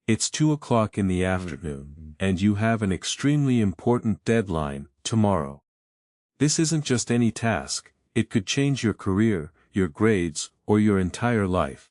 It's 2 o'clock in the afternoon, and you have an extremely important deadline tomorrow. This isn't just any task, it could change your career, your grades, or your entire life.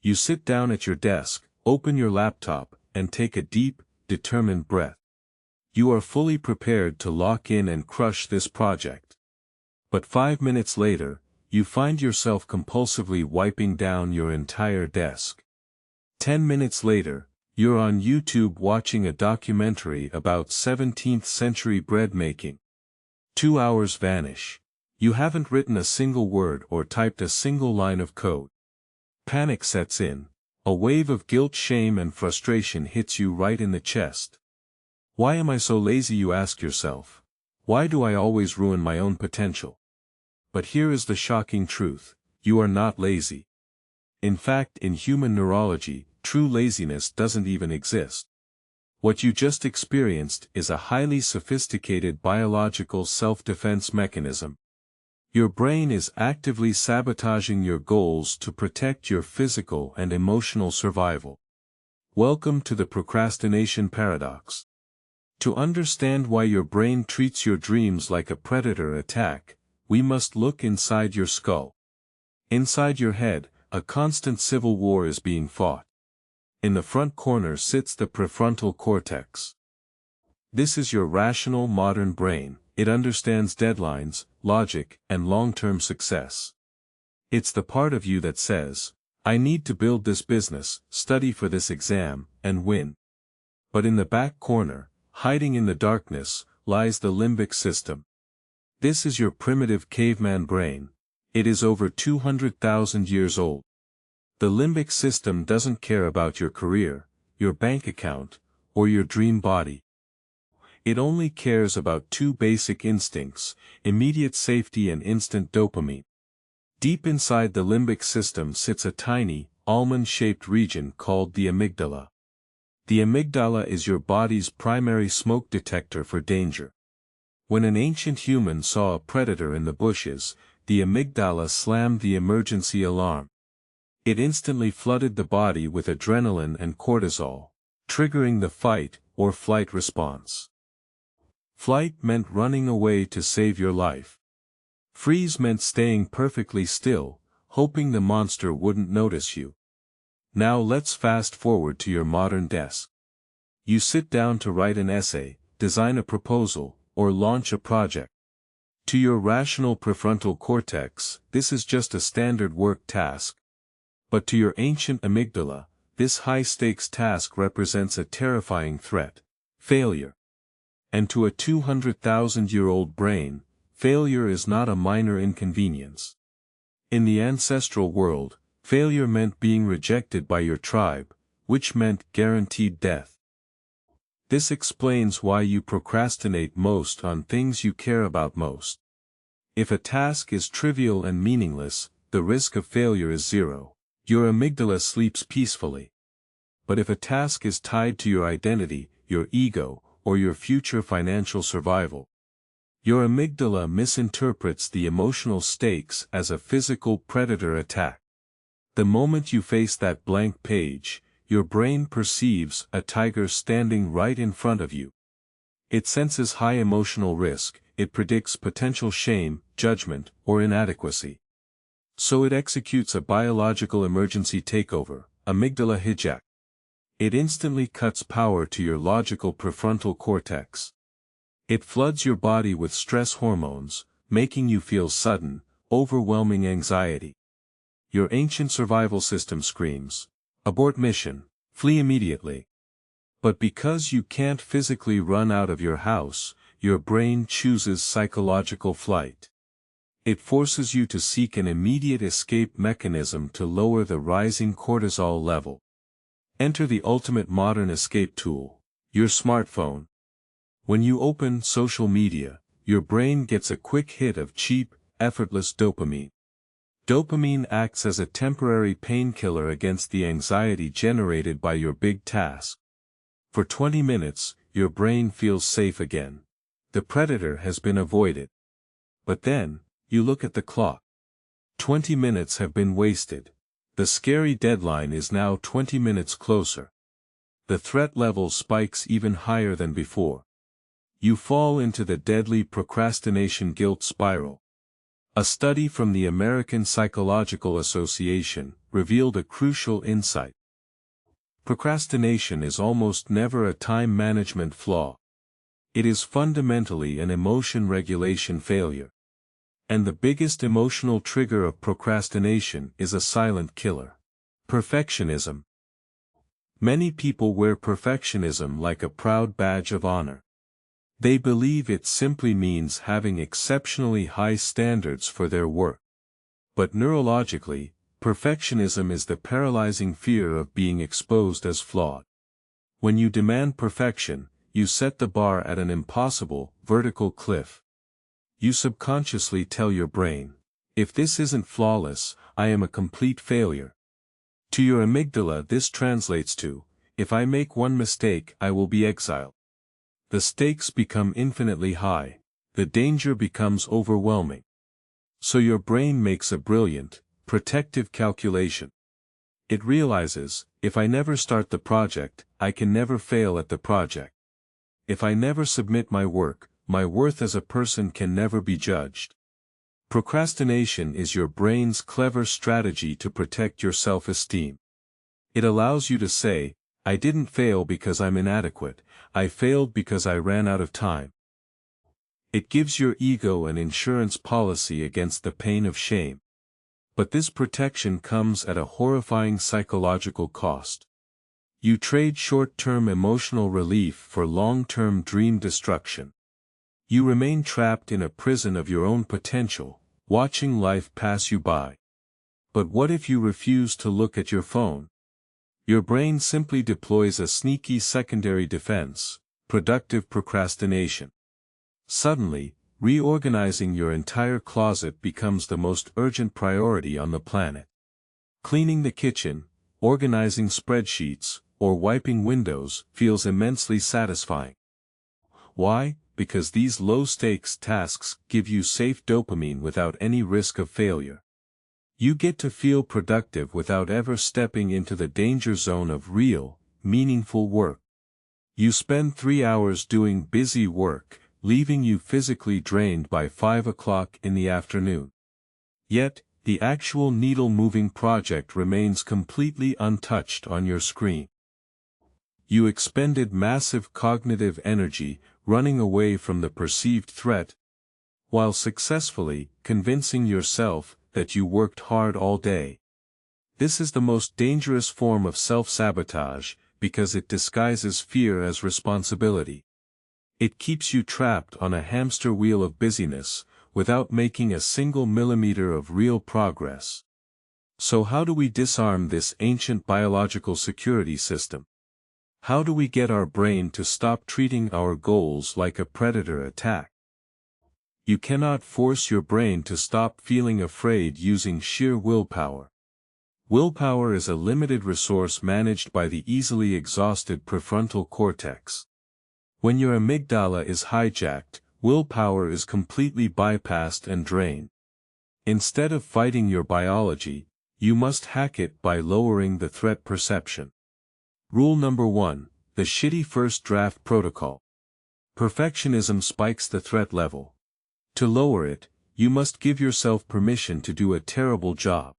You sit down at your desk, open your laptop, and take a deep, determined breath. You are fully prepared to lock in and crush this project. But 5 minutes later, you find yourself compulsively wiping down your entire desk. 10 minutes later, you're on YouTube watching a documentary about 17th century bread making. 2 hours vanish. You haven't written a single word or typed a single line of code. Panic sets in. A wave of guilt, shame, and frustration hits you right in the chest. Why am I so lazy, you ask yourself? Why do I always ruin my own potential? But here is the shocking truth: you are not lazy. In fact, in human neurology, true laziness doesn't even exist. What you just experienced is a highly sophisticated biological self-defense mechanism. Your brain is actively sabotaging your goals to protect your physical and emotional survival. Welcome to the procrastination paradox. To understand why your brain treats your dreams like a predator attack, we must look inside your skull. Inside your head, a constant civil war is being fought. In the front corner sits the prefrontal cortex. This is your rational modern brain. It understands deadlines, logic, and long-term success. It's the part of you that says, I need to build this business, study for this exam, and win. But in the back corner, hiding in the darkness, lies the limbic system. This is your primitive caveman brain. It is over 200,000 years old. The limbic system doesn't care about your career, your bank account, or your dream body. It only cares about two basic instincts: immediate safety and instant dopamine. Deep inside the limbic system sits a tiny, almond-shaped region called the amygdala. The amygdala is your body's primary smoke detector for danger. When an ancient human saw a predator in the bushes, the amygdala slammed the emergency alarm. It instantly flooded the body with adrenaline and cortisol, triggering the fight or flight response. Flight meant running away to save your life. Freeze meant staying perfectly still, hoping the monster wouldn't notice you. Now let's fast forward to your modern desk. You sit down to write an essay, design a proposal, or launch a project. To your rational prefrontal cortex, this is just a standard work task. But to your ancient amygdala, this high-stakes task represents a terrifying threat: failure. And to a 200,000-year-old brain, failure is not a minor inconvenience. In the ancestral world, failure meant being rejected by your tribe, which meant guaranteed death. This explains why you procrastinate most on things you care about most. If a task is trivial and meaningless, the risk of failure is zero. Your amygdala sleeps peacefully. But if a task is tied to your identity, your ego, or your future financial survival, your amygdala misinterprets the emotional stakes as a physical predator attack. The moment you face that blank page, your brain perceives a tiger standing right in front of you. It senses high emotional risk, it predicts potential shame, judgment, or inadequacy. So it executes a biological emergency takeover, amygdala hijack. It instantly cuts power to your logical prefrontal cortex. It floods your body with stress hormones, making you feel sudden, overwhelming anxiety. Your ancient survival system screams, abort mission, flee immediately. But because you can't physically run out of your house, your brain chooses psychological flight. It forces you to seek an immediate escape mechanism to lower the rising cortisol level. Enter the ultimate modern escape tool, your smartphone. When you open social media, your brain gets a quick hit of cheap, effortless dopamine. Dopamine acts as a temporary painkiller against the anxiety generated by your big task. For 20 minutes, your brain feels safe again. The predator has been avoided. But then, you look at the clock. 20 minutes have been wasted. The scary deadline is now 20 minutes closer. the threat level spikes even higher than before. You fall into the deadly procrastination guilt spiral. A study from the American Psychological Association revealed a crucial insight. Procrastination is almost never a time management flaw. It is fundamentally an emotion regulation failure. And the biggest emotional trigger of procrastination is a silent killer: perfectionism. Many people wear perfectionism like a proud badge of honor. They believe it simply means having exceptionally high standards for their work. But neurologically, perfectionism is the paralyzing fear of being exposed as flawed. When you demand perfection, you set the bar at an impossible, vertical cliff. You subconsciously tell your brain, if this isn't flawless, I am a complete failure. To your amygdala this translates to, if I make one mistake I will be exiled. The stakes become infinitely high, the danger becomes overwhelming. So your brain makes a brilliant, protective calculation. It realizes, if I never start the project, I can never fail at the project. If I never submit my work, my worth as a person can never be judged. Procrastination is your brain's clever strategy to protect your self-esteem. It allows you to say, I didn't fail because I'm inadequate, I failed because I ran out of time. It gives your ego an insurance policy against the pain of shame. But this protection comes at a horrifying psychological cost. You trade short-term emotional relief for long-term dream destruction. You remain trapped in a prison of your own potential, watching life pass you by. But what if you refuse to look at your phone? Your brain simply deploys a sneaky secondary defense: productive procrastination. Suddenly, reorganizing your entire closet becomes the most urgent priority on the planet. Cleaning the kitchen, organizing spreadsheets, or wiping windows feels immensely satisfying. Why? Because these low-stakes tasks give you safe dopamine without any risk of failure. You get to feel productive without ever stepping into the danger zone of real, meaningful work. You spend 3 hours doing busy work, leaving you physically drained by 5 o'clock in the afternoon. Yet, the actual needle-moving project remains completely untouched on your screen. You expended massive cognitive energy running away from the perceived threat, while successfully convincing yourself that you worked hard all day. This is the most dangerous form of self-sabotage, because it disguises fear as responsibility. It keeps you trapped on a hamster wheel of busyness, without making a single millimeter of real progress. So how do we disarm this ancient biological security system? How do we get our brain to stop treating our goals like a predator attack? You cannot force your brain to stop feeling afraid using sheer willpower. Willpower is a limited resource managed by the easily exhausted prefrontal cortex. When your amygdala is hijacked, willpower is completely bypassed and drained. Instead of fighting your biology, you must hack it by lowering the threat perception. Rule number 1, the shitty first draft protocol. Perfectionism spikes the threat level. To lower it, you must give yourself permission to do a terrible job.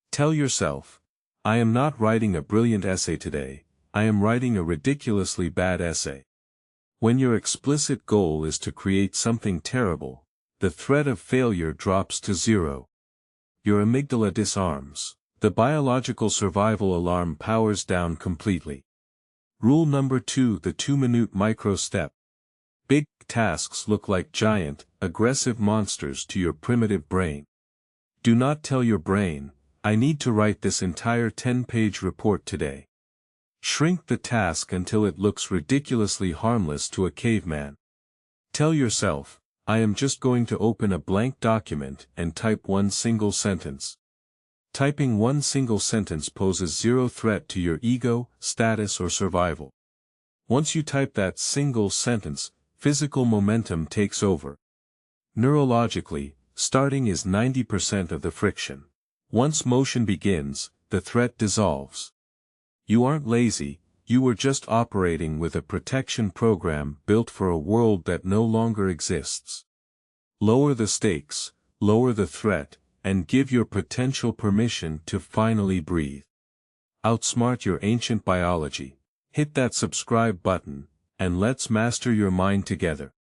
Tell yourself, I am not writing a brilliant essay today, I am writing a ridiculously bad essay. When your explicit goal is to create something terrible, the threat of failure drops to 0. Your amygdala disarms. The biological survival alarm powers down completely. Rule number 2, the 2-minute micro step. Big tasks look like giant, aggressive monsters to your primitive brain. Do not tell your brain, I need to write this entire 10-page report today. Shrink the task until it looks ridiculously harmless to a caveman. Tell yourself, I am just going to open a blank document and type one single sentence. Typing one single sentence poses 0 threat to your ego, status or survival. Once you type that single sentence, physical momentum takes over. Neurologically, starting is 90% of the friction. Once motion begins, the threat dissolves. You aren't lazy, You were just operating with a protection program built for a world that no longer exists. Lower the stakes, lower the threat, and give your potential permission to finally breathe. Outsmart your ancient biology. Hit that subscribe button, and let's master your mind together.